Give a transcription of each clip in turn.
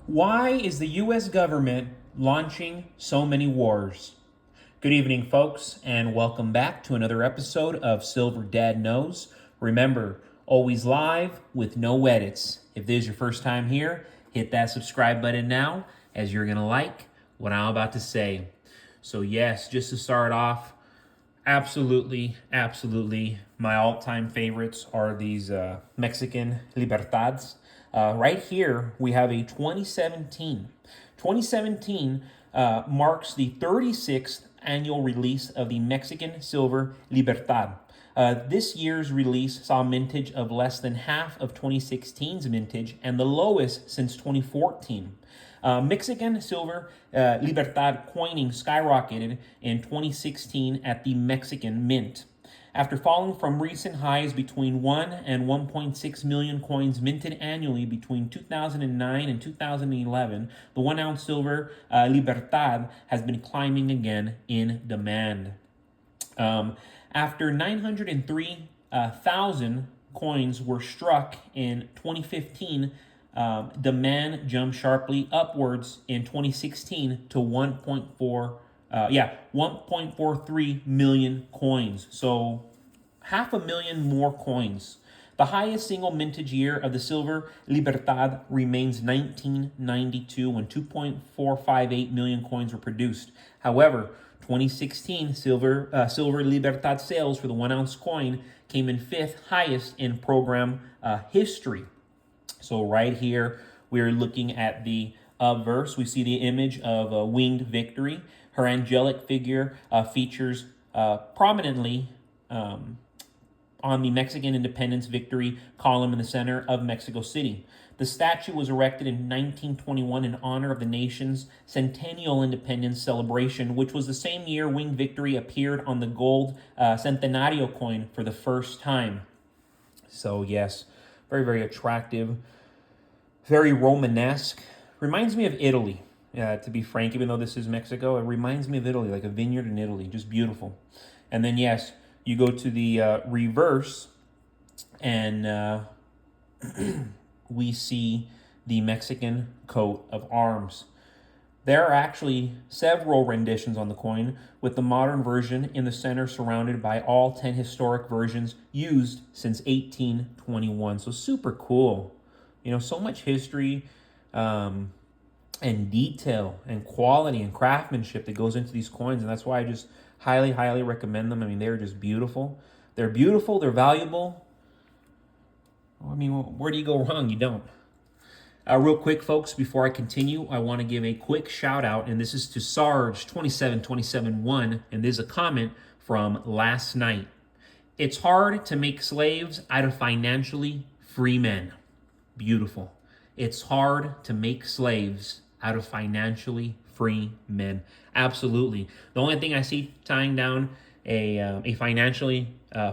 Why is the U.S. government launching so many wars? Good evening, folks, and welcome back to another episode of Silver Dad Knows. Remember, always live with no edits. If this is your first time here, hit that subscribe button now, as you're going to like what I'm about to say. So, yes, just to start off, absolutely. My all-time favorites are these Mexican Libertads. Right here, we have a 2017. 2017 marks the 36th annual release of the Mexican Silver Libertad. This year's release saw a mintage of less than half of 2016's mintage and the lowest since 2014. Mexican silver Libertad coining skyrocketed in 2016 at the Mexican Mint. After falling from recent highs between 1 and 1.6 million coins minted annually between 2009 and 2011, the 1 ounce silver Libertad has been climbing again in demand. After 903,000 coins were struck in 2015, demand jumped sharply upwards in 2016 to 1.43 million coins. So 500,000 more coins. The highest single mintage year of the silver Libertad remains 1992 when 2.458 million coins were produced. However, 2016 silver Libertad sales for the 1 ounce coin came in fifth highest in program history. So right here, we're looking at the verse. We see the image of a winged victory. Her angelic figure features prominently on the Mexican Independence Victory column in the center of Mexico City. The statue was erected in 1921 in honor of the nation's centennial independence celebration, which was the same year Winged Victory appeared on the gold Centenario coin for the first time. So yes, very attractive, very Romanesque. Reminds me of Italy, to be frank, even though this is Mexico. It reminds me of Italy, like a vineyard in Italy, just beautiful. And then, yes, you go to the reverse, and we see the Mexican coat of arms. There are actually several renditions on the coin, with the modern version in the center surrounded by all 10 historic versions used since 1821. So super cool. You know, so much history and detail and quality and craftsmanship that goes into these coins. And that's why I just highly recommend them. I mean, they're just beautiful. They're beautiful. They're valuable. I mean, where do you go wrong? You don't. Real quick, folks, before I continue, I want to give a quick shout out, and this is to Sarge27271, and this is a comment from last night. It's hard to make slaves out of financially free men. Beautiful. It's hard to make slaves out of financially free men. Absolutely. The only thing I see tying down a financially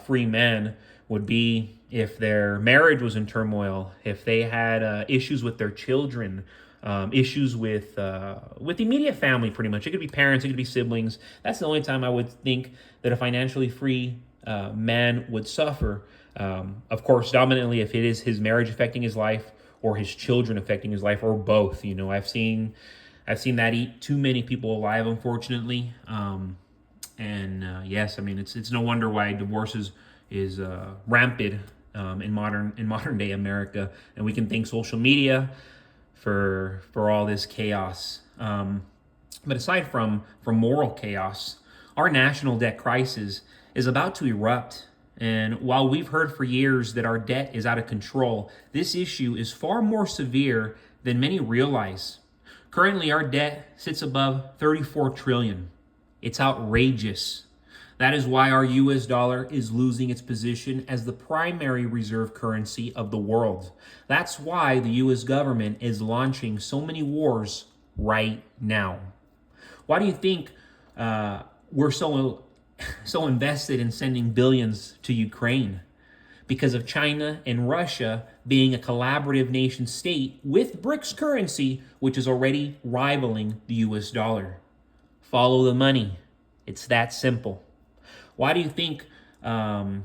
free man would be if their marriage was in turmoil, if they had issues with their children, issues with immediate family, pretty much. It could be parents, it could be siblings. That's the only time I would think that a financially free man would suffer. Of course, dominantly if it is his marriage affecting his life or his children affecting his life, or both. You know, I've seen that eat too many people alive, unfortunately. Yes, I mean it's no wonder why divorce is rampant in modern day America, and we can thank social media for all this chaos. But aside from moral chaos, our national debt crisis is about to erupt. And while we've heard for years that our debt is out of control, this issue is far more severe than many realize. Currently, our debt sits above 34 trillion. It's outrageous. That is why our US dollar is losing its position as the primary reserve currency of the world. That's why the US government is launching so many wars right now. Why do you think we're so invested in sending billions to Ukraine? Because of China and Russia being a collaborative nation state with BRICS currency, which is already rivaling the US dollar. Follow the money. It's that simple. Why do you think there's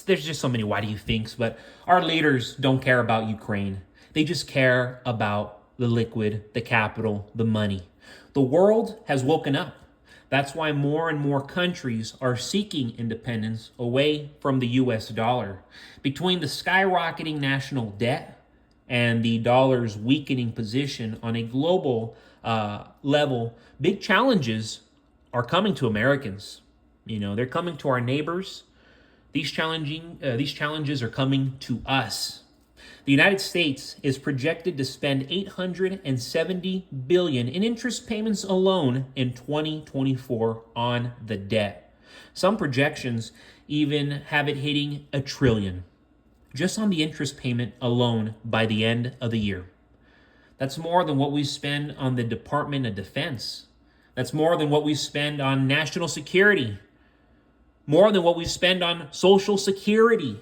just so many why do you thinks, but our leaders don't care about Ukraine. They just care about the liquid, the capital, the money. The world has woken up. That's why more and more countries are seeking independence away from the US dollar. Between the skyrocketing national debt and the dollar's weakening position on a global level, big challenges are coming to Americans. They're coming to our neighbors. These challenges are coming to us. The United States is projected to spend $870 billion in interest payments alone in 2024 on the debt. Some projections even have it hitting $1 trillion just on the interest payment alone by the end of the year. That's more than what we spend on the Department of Defense. That's more than what we spend on national security. More than what we spend on Social Security.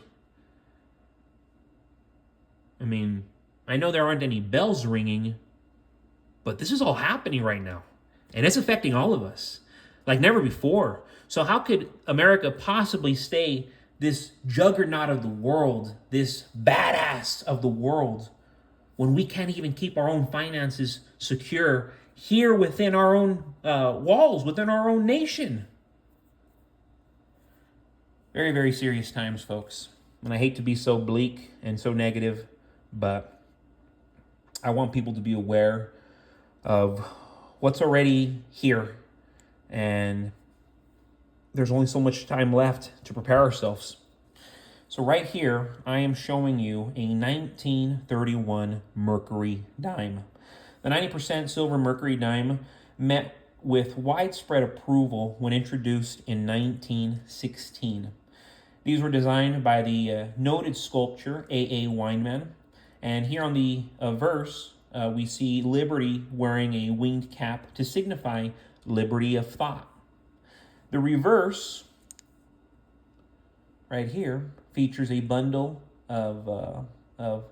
I mean, I know there aren't any bells ringing, but this is all happening right now. And it's affecting all of us like never before. So how could America possibly stay this juggernaut of the world, this badass of the world, when we can't even keep our own finances secure here within our own walls, within our own nation? Very, very serious times, folks. And I hate to be so bleak and so negative, but I want people to be aware of what's already here. And there's only so much time left to prepare ourselves. So right here, I am showing you a 1931 Mercury dime. The 90% silver Mercury dime met with widespread approval when introduced in 1916. These were designed by the noted sculptor A.A. Weinman. And here on the verse, we see Liberty wearing a winged cap to signify liberty of thought. The reverse, right here, features a bundle of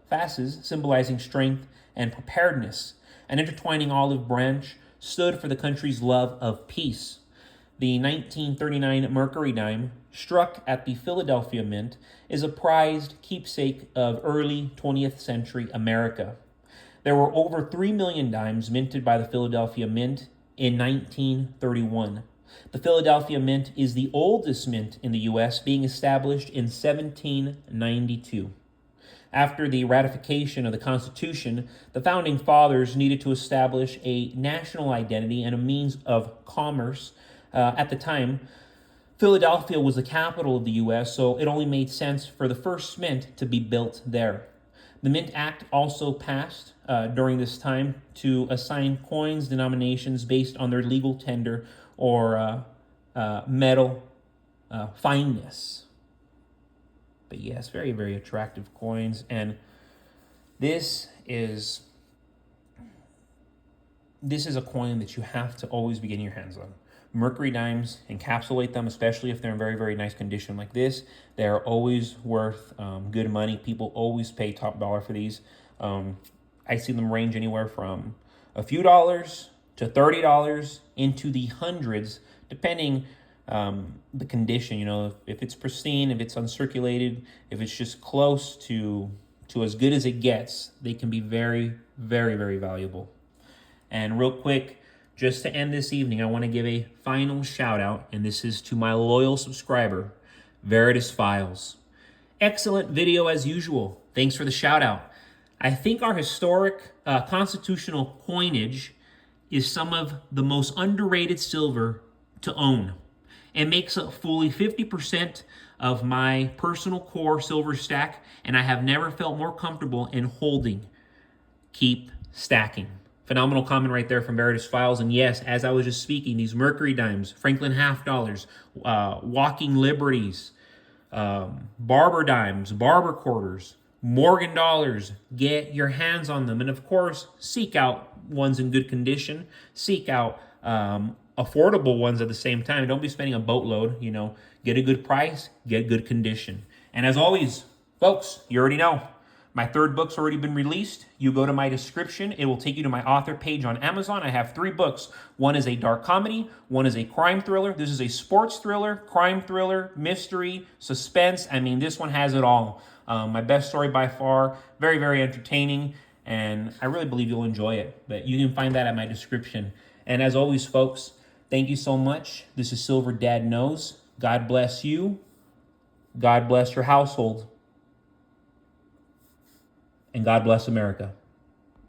fasces symbolizing strength and preparedness. An intertwining olive branch stood for the country's love of peace. The 1939 Mercury dime, struck at the Philadelphia Mint, is a prized keepsake of early 20th century America. There were over 3 million dimes minted by the Philadelphia Mint in 1931. The Philadelphia Mint is the oldest mint in the U.S., being established in 1792. After the ratification of the Constitution, the Founding Fathers needed to establish a national identity and a means of commerce. At the time, Philadelphia was the capital of the U.S., so it only made sense for the first mint to be built there. The Mint Act also passed during this time to assign coins denominations based on their legal tender or metal fineness. But yes, very, very attractive coins. And this is a coin that you have to always be getting your hands on. Mercury dimes, encapsulate them, especially if they're in very, very nice condition like this. They're always worth good money. People always pay top dollar for these. I see them range anywhere from a few dollars to $30 into the hundreds, depending the condition. If it's pristine, if it's uncirculated, if it's just close to as good as it gets, they can be very, very, very valuable. And real quick, just to end this evening, I want to give a final shout out, and this is to my loyal subscriber, Veritas Files. Excellent video as usual. Thanks for the shout out. I think our historic constitutional coinage is some of the most underrated silver to own. It makes up fully 50% of my personal core silver stack, and I have never felt more comfortable in holding. Keep stacking. Phenomenal comment right there from Veritas Files. And yes, as I was just speaking, these Mercury dimes, Franklin half dollars, Walking Liberties, Barber dimes, Barber quarters, Morgan dollars, get your hands on them. And of course, seek out ones in good condition. Seek out affordable ones at the same time. Don't be spending a boatload, Get a good price, get good condition. And as always, folks, you already know, my third book's already been released. You go to my description. It will take you to my author page on Amazon. I have 3 books. One is a dark comedy. One is a crime thriller. This is a sports thriller, crime thriller, mystery, suspense. I mean, this one has it all. My best story by far. Very, very entertaining. and I really believe you'll enjoy it. But you can find that at my description. And as always, folks, thank you so much. This is Silver Dad Knows. God bless you. God bless your household. And God bless America.